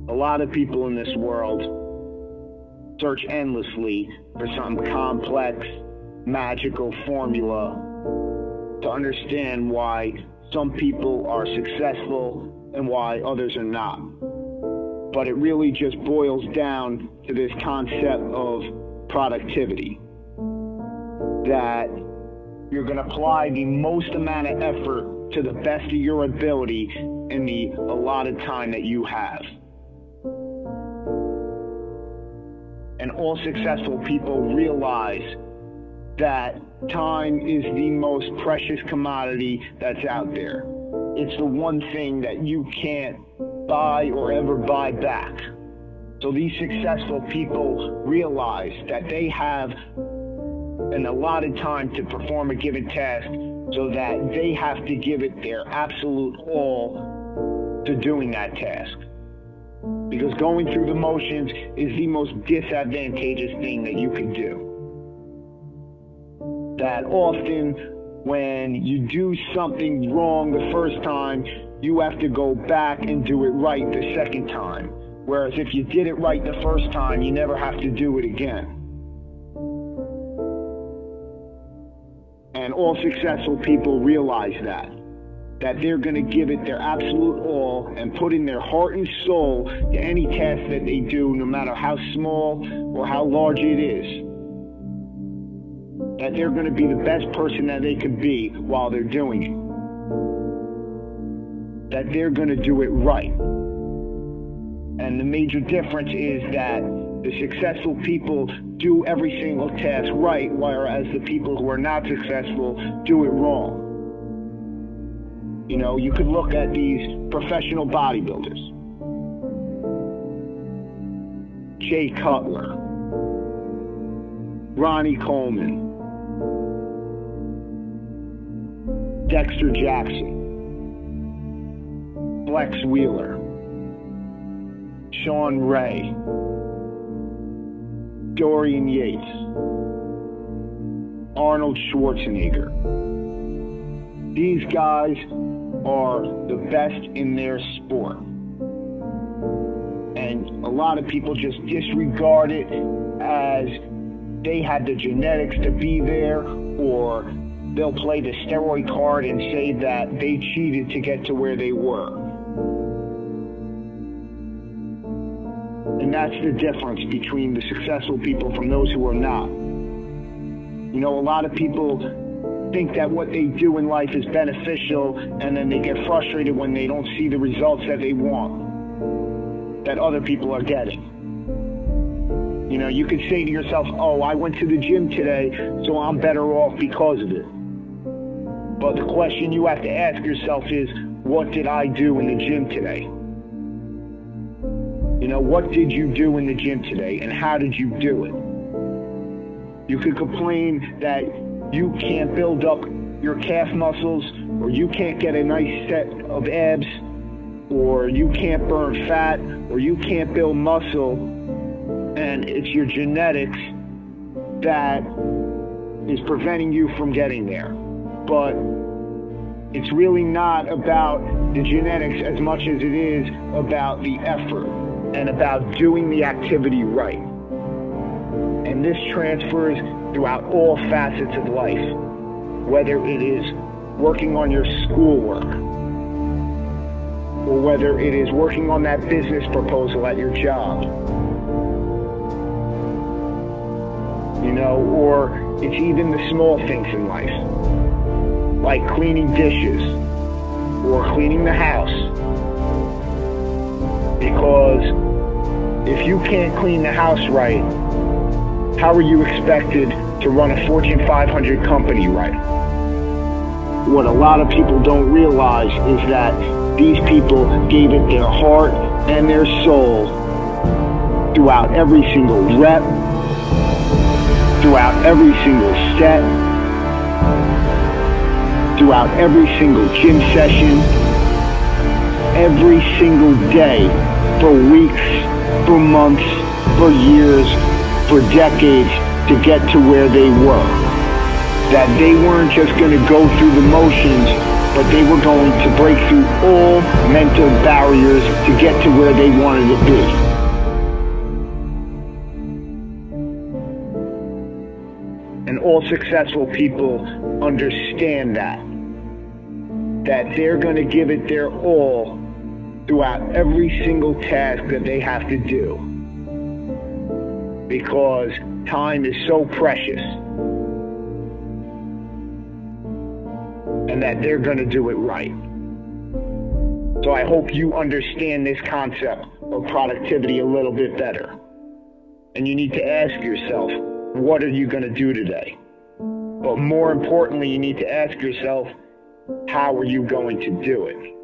A lot of people in this world search endlessly for some complex, magical formula to understand why some people are successful and why others are not. But it really just boils down to this concept of productivity. That you're going to apply the most amount of effort to the best of your ability in the allotted time that you have. And all successful people realize that time is the most precious commodity that's out there. It's the one thing that you can't buy or ever buy back. So these successful people realize that they have an allotted time to perform a given task, so that they have to give it their absolute all to doing that task. Because going through the motions is the most disadvantageous thing that you can do. That often when you do something wrong the first time, you have to go back and do it right the second time. Whereas if you did it right the first time, you never have to do it again. And all successful people realize that they're going to give it their absolute all and put in their heart and soul to any task that they do, no matter how small or how large it is. That they're going to be the best person that they could be while they're doing it. That they're going to do it right. And the major difference is that the successful people do every single task right, whereas the people who are not successful do it wrong. You know, you could look at these professional bodybuilders. Jay Cutler, Ronnie Coleman, Dexter Jackson, Flex Wheeler, Sean Ray, Dorian Yates, Arnold Schwarzenegger. These guys are the best in their sport. And a lot of people just disregard it as they had the genetics to be there, or they'll play the steroid card and say that they cheated to get to where they were. And that's the difference between the successful people from those who are not. You know, a lot of people think that what they do in life is beneficial, and then they get frustrated when they don't see the results that they want, that other people are getting. You know, you could say to yourself, oh, I went to the gym today, so I'm better off because of it. But the question you have to ask yourself is, what did I do in the gym today? You know, what did you do in the gym today, and how did you do it? You could complain that you can't build up your calf muscles, or you can't get a nice set of abs, or you can't burn fat, or you can't build muscle, and it's your genetics that is preventing you from getting there. But it's really not about the genetics as much as it is about the effort and about doing the activity right. And this transfers throughout all facets of life, whether it is working on your schoolwork, or whether it is working on that business proposal at your job, you know, or it's even the small things in life, like cleaning dishes or cleaning the house. Because if you can't clean the house right, how are you expected to run a Fortune 500 company right? What a lot of people don't realize is that these people gave it their heart and their soul throughout every single rep, throughout every single set, throughout every single gym session, every single day, for weeks, for months, for years, for decades, to get to where they were. That they weren't just going to go through the motions, but they were going to break through all mental barriers to get to where they wanted to be. And all successful people understand that they're going to give it their all throughout every single task that they have to do, because time is so precious, and that they're going to do it right. So I hope you understand this concept of productivity a little bit better. And you need to ask yourself, what are you going to do today? But more importantly, you need to ask yourself, how are you going to do it?